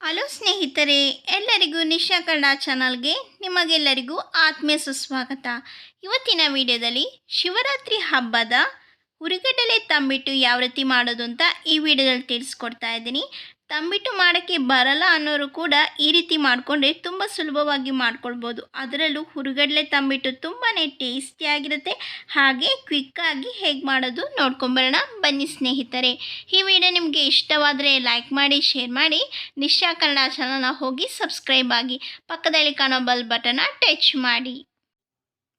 Hello ಸ್ನೇಹಿತರೆ, ಎಲ್ಲರಿಗೂ ನಿಶಾ ಕನ್ನಡ ಚಾನಲ್ಗೆ ನಿಮಗೆಲ್ಲರಿಗೂ ಆತ್ಮೀಯ ಸುಸ್ವಾಗತ. ಇವತ್ತಿನ ವಿಡಿಯೋದಲ್ಲಿ ಶಿವರಾತ್ರಿ ಹಬ್ಬದ ಹುರಿಗಡಲೆ ತಂಬಿಟ್ಟು ಯಾವ ರೀತಿ ಮಾಡೋದು ಅಂತ ಈ ವಿಡಿಯೋದಲ್ಲಿ ತಿಳಿಸ್ಕೊಡ್ತಾ ಇದ್ದೀನಿ. ತಂಬಿಟ್ಟು ಮಾಡೋಕ್ಕೆ ಬರಲ್ಲ ಅನ್ನೋರು ಕೂಡ ಈ ರೀತಿ ಮಾಡಿಕೊಂಡ್ರೆ ತುಂಬ ಸುಲಭವಾಗಿ ಮಾಡ್ಕೊಳ್ಬೋದು. ಅದರಲ್ಲೂ ಹುರಿಗಡಲೆ ತಂಬಿಟ್ಟು ತುಂಬಾ ಟೇಸ್ಟಿಯಾಗಿರುತ್ತೆ. ಹಾಗೆ ಕ್ವಿಕ್ಕಾಗಿ ಹೇಗೆ ಮಾಡೋದು ನೋಡ್ಕೊಂಬರೋಣ ಬನ್ನಿ ಸ್ನೇಹಿತರೆ. ಈ ವಿಡಿಯೋ ನಿಮಗೆ ಇಷ್ಟವಾದರೆ ಲೈಕ್ ಮಾಡಿ, ಶೇರ್ ಮಾಡಿ, ನಿಶಾ ಕನ್ನಡ ಚಾನಲ್ನ ಹೋಗಿ ಸಬ್ಸ್ಕ್ರೈಬ್ ಆಗಿ, ಪಕ್ಕದಲ್ಲಿ ಕಾಣೋ ಬೆಲ್ ಬಟನ್ನ ಟಚ್ ಮಾಡಿ.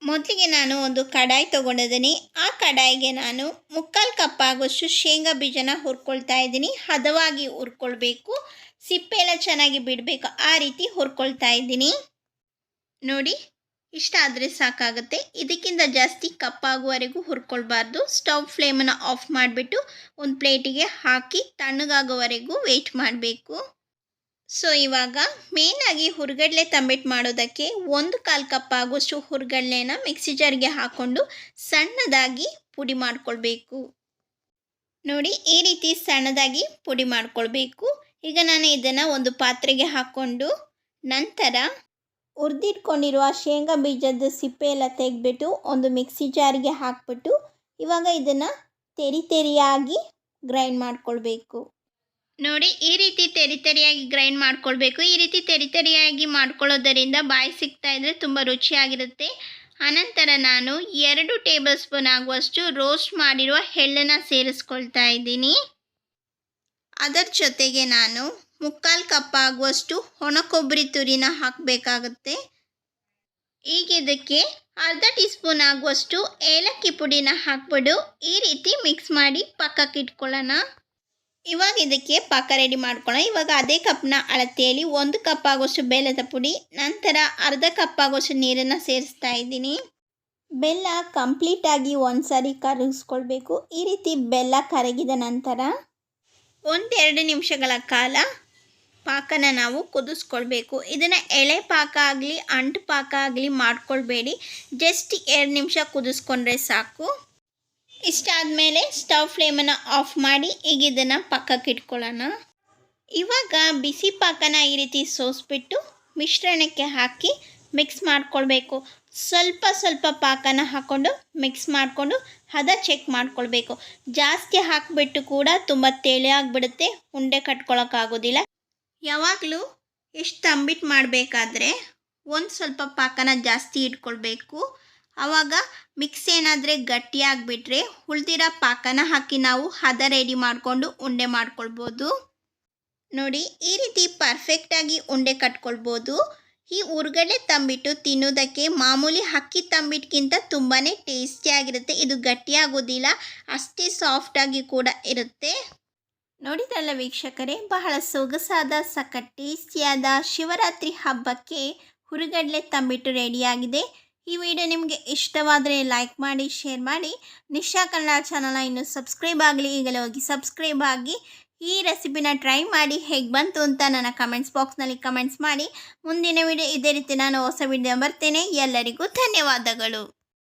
ಮೊದಲಿಗೆ ನಾನು ಒಂದು ಕಡಾಯಿ ತೊಗೊಂಡಿದ್ದೀನಿ. ಆ ಕಡಾಯಿಗೆ ನಾನು 3/4 ಕಪ್ ಆಗೋಷ್ಟು ಶೇಂಗಾ ಬೀಜನ ಹುರ್ಕೊಳ್ತಾ ಇದ್ದೀನಿ. ಹದವಾಗಿ ಹುರ್ಕೊಳ್ಬೇಕು, ಸಿಪ್ಪೆ ಎಲ್ಲ ಚೆನ್ನಾಗಿ ಬಿಡಬೇಕು, ಆ ರೀತಿ ಹುರ್ಕೊಳ್ತಾ ಇದ್ದೀನಿ. ನೋಡಿ, ಇಷ್ಟ ಆದರೆ ಸಾಕಾಗುತ್ತೆ. ಇದಕ್ಕಿಂತ ಜಾಸ್ತಿ ಕಪ್ಪಾಗುವವರೆಗೂ ಹುರ್ಕೊಳ್ಬಾರ್ದು. ಸ್ಟವ್ ಫ್ಲೇಮನ್ನು ಆಫ್ ಮಾಡಿಬಿಟ್ಟು ಒಂದು ಪ್ಲೇಟಿಗೆ ಹಾಕಿ ತಣ್ಣಗಾಗೋವರೆಗೂ ವೆಯ್ಟ್ ಮಾಡಬೇಕು. ಸೊ ಇವಾಗ ಮೇನಾಗಿ ಹುರಿಗಡಲೆ ತಂಬಿಟ್ಟು ಮಾಡೋದಕ್ಕೆ 1/4 ಕಪ್ ಆಗೋಷ್ಟು ಹುರಿಗಡಲೆನ ಮಿಕ್ಸಿ ಜಾರ್ಗೆ ಹಾಕ್ಕೊಂಡು ಸಣ್ಣದಾಗಿ ಪುಡಿ ಮಾಡ್ಕೊಳ್ಬೇಕು. ನೋಡಿ, ಈ ರೀತಿ ಸಣ್ಣದಾಗಿ ಪುಡಿ ಮಾಡ್ಕೊಳ್ಬೇಕು. ಈಗ ನಾನು ಇದನ್ನು ಒಂದು ಪಾತ್ರೆಗೆ ಹಾಕ್ಕೊಂಡು ನಂತರ ಹುರಿದಿಟ್ಕೊಂಡಿರುವ ಶೇಂಗಾ ಬೀಜದ ಸಿಪ್ಪೆ ಎಲ್ಲ ತೆಗೆದ್ಬಿಟ್ಟು ಒಂದು ಮಿಕ್ಸಿ ಜಾರ್ಗೆ ಹಾಕ್ಬಿಟ್ಟು ಇವಾಗ ಇದನ್ನು ತೆರಿಯಾಗಿ ಗ್ರೈಂಡ್ ಮಾಡ್ಕೊಳ್ಬೇಕು. ನೋಡಿ, ಈ ರೀತಿ ತೆರಿಯಾಗಿ ಗ್ರೈಂಡ್ ಮಾಡ್ಕೊಳ್ಬೇಕು. ಈ ರೀತಿ ತೆರಿಯಾಗಿ ಮಾಡ್ಕೊಳ್ಳೋದರಿಂದ ಬಾಯಿ ಸಿಗ್ತಾ ಇದ್ದರೆ ತುಂಬ ರುಚಿಯಾಗಿರುತ್ತೆ. ಅನಂತರ ನಾನು 2 ಟೇಬಲ್ ಸ್ಪೂನ್ ಆಗುವಷ್ಟು ರೋಸ್ಟ್ ಮಾಡಿರುವ ಎಳ್ಳನ್ನು ಸೇರಿಸ್ಕೊಳ್ತಾ ಇದ್ದೀನಿ. ಅದರ ಜೊತೆಗೆ ನಾನು 3/4 ಕಪ್ ಆಗುವಷ್ಟು ಒಣ ಕೊಬ್ಬರಿ ತುರಿನ ಹಾಕಬೇಕಾಗುತ್ತೆ. ಈಗ ಇದಕ್ಕೆ ಅರ್ಧ ಟೀ ಸ್ಪೂನ್ ಆಗುವಷ್ಟು ಏಲಕ್ಕಿ ಪುಡಿನ ಹಾಕ್ಬಿಟ್ಟು ಈ ರೀತಿ ಮಿಕ್ಸ್ ಮಾಡಿ ಪಕ್ಕಕ್ಕೆ ಇಟ್ಕೊಳ್ಳೋಣ. ಇವಾಗ ಇದಕ್ಕೆ ಪಾಕ ರೆಡಿ ಮಾಡ್ಕೊಳ್ಳೋಣ. ಇವಾಗ ಅದೇ ಕಪ್ನ ಅಳತೆಯಲ್ಲಿ 1 ಕಪ್ ಆಗೋಷ್ಟು ಬೆಲ್ಲದ ಪುಡಿ, ನಂತರ ಅರ್ಧ ಕಪ್ ಆಗೋಷ್ಟು ನೀರನ್ನು ಸೇರಿಸ್ತಾ ಇದ್ದೀನಿ. ಬೆಲ್ಲ ಕಂಪ್ಲೀಟಾಗಿ ಒಂದು ಸಾರಿ ಕರಗಿಸ್ಕೊಳ್ಬೇಕು. ಈ ರೀತಿ ಬೆಲ್ಲ ಕರಗಿದ ನಂತರ 1-2 ನಿಮಿಷಗಳ ಕಾಲ ಪಾಕನ ನಾವು ಕುದಿಸ್ಕೊಳ್ಬೇಕು. ಇದನ್ನು ಎಳೆ ಪಾಕ ಆಗಲಿ ಅಂಟು ಪಾಕ ಆಗಲಿ ಮಾಡ್ಕೊಳ್ಬೇಡಿ. ಜಸ್ಟ್ 2 ನಿಮಿಷ ಕುದಿಸ್ಕೊಂಡ್ರೆ ಸಾಕು. ಇಷ್ಟಾದಮೇಲೆ ಸ್ಟವ್ ಫ್ಲೇಮನ್ನು ಆಫ್ ಮಾಡಿ ಈಗ ಇದನ್ನು ಪಕ್ಕಕ್ಕೆ ಇಟ್ಕೊಳ್ಳೋಣ. ಇವಾಗ ಬಿಸಿ ಪಾಕನ ಈ ರೀತಿ ಸೋಸಿಬಿಟ್ಟು ಮಿಶ್ರಣಕ್ಕೆ ಹಾಕಿ ಮಿಕ್ಸ್ ಮಾಡ್ಕೊಳ್ಬೇಕು. ಸ್ವಲ್ಪ ಪಾಕನ ಹಾಕ್ಕೊಂಡು ಮಿಕ್ಸ್ ಮಾಡಿಕೊಂಡು ಹದ ಚೆಕ್ ಮಾಡ್ಕೊಳ್ಬೇಕು. ಜಾಸ್ತಿ ಹಾಕಿಬಿಟ್ಟು ಕೂಡ ತುಂಬ ತೆಳಿಯಾಗಿಬಿಡುತ್ತೆ, ಉಂಡೆ ಕಟ್ಕೊಳ್ಳೋಕ್ಕಾಗೋದಿಲ್ಲ. ಯಾವಾಗಲೂ ಎಷ್ಟು ತಂಬಿಟ್ಟು ಮಾಡಬೇಕಾದ್ರೆ ಸ್ವಲ್ಪ ಪಾಕನ ಜಾಸ್ತಿ ಇಟ್ಕೊಳ್ಬೇಕು. ಆವಾಗ ಮಿಕ್ಸ್ ಏನಾದರೆ ಗಟ್ಟಿಯಾಗಿಬಿಟ್ರೆ ಉಳಿದಿರೋ ಪಾಕನ ಹಾಕಿ ನಾವು ಹದ ರೆಡಿ ಮಾಡಿಕೊಂಡು ಉಂಡೆ ಮಾಡ್ಕೊಳ್ಬೋದು. ನೋಡಿ, ಈ ರೀತಿ ಪರ್ಫೆಕ್ಟಾಗಿ ಉಂಡೆ ಕಟ್ಕೊಳ್ಬೋದು. ಈ ಹುರಿಗಡಲೆ ತಂಬಿಟ್ಟು ತಿನ್ನೋದಕ್ಕೆ ಮಾಮೂಲಿ ಅಕ್ಕಿ ತಂಬಿಟ್ಟಿಗಿಂತ ತುಂಬಾ ಟೇಸ್ಟಿಯಾಗಿರುತ್ತೆ. ಇದು ಗಟ್ಟಿಯಾಗೋದಿಲ್ಲ, ಅಷ್ಟೇ ಸಾಫ್ಟಾಗಿ ಕೂಡ ಇರುತ್ತೆ. ನೋಡಿದ್ರಲ್ಲ ವೀಕ್ಷಕರೇ, ಬಹಳ ಸೊಗಸಾದ ಸಖತ್ ಟೇಸ್ಟಿಯಾದ ಶಿವರಾತ್ರಿ ಹಬ್ಬಕ್ಕೆ ಹುರಿಗಡಲೆ ತಂಬಿಟ್ಟು ರೆಡಿಯಾಗಿದೆ. ಈ ವಿಡಿಯೋ ನಿಮಗೆ ಇಷ್ಟವಾದರೆ ಲೈಕ್ ಮಾಡಿ, ಶೇರ್ ಮಾಡಿ. ನಿಶಾ ಕನ್ನಡ ಚಾನಲ್ನ ಇನ್ನೂ ಸಬ್ಸ್ಕ್ರೈಬ್ ಆಗಲಿ, ಈಗಲೇ ಹೋಗಿ ಸಬ್ಸ್ಕ್ರೈಬ್ ಆಗಿ. ಈ ರೆಸಿಪಿನ ಟ್ರೈ ಮಾಡಿ ಹೇಗೆ ಬಂತು ಅಂತ ನನ್ನ ಕಮೆಂಟ್ಸ್ ಬಾಕ್ಸ್ನಲ್ಲಿ ಕಮೆಂಟ್ಸ್ ಮಾಡಿ. ಮುಂದಿನ ವಿಡಿಯೋ ಇದೇ ರೀತಿ ನಾನು ಹೊಸ ವಿಡಿಯೋ ಬರ್ತೇನೆ. ಎಲ್ಲರಿಗೂ ಧನ್ಯವಾದಗಳು.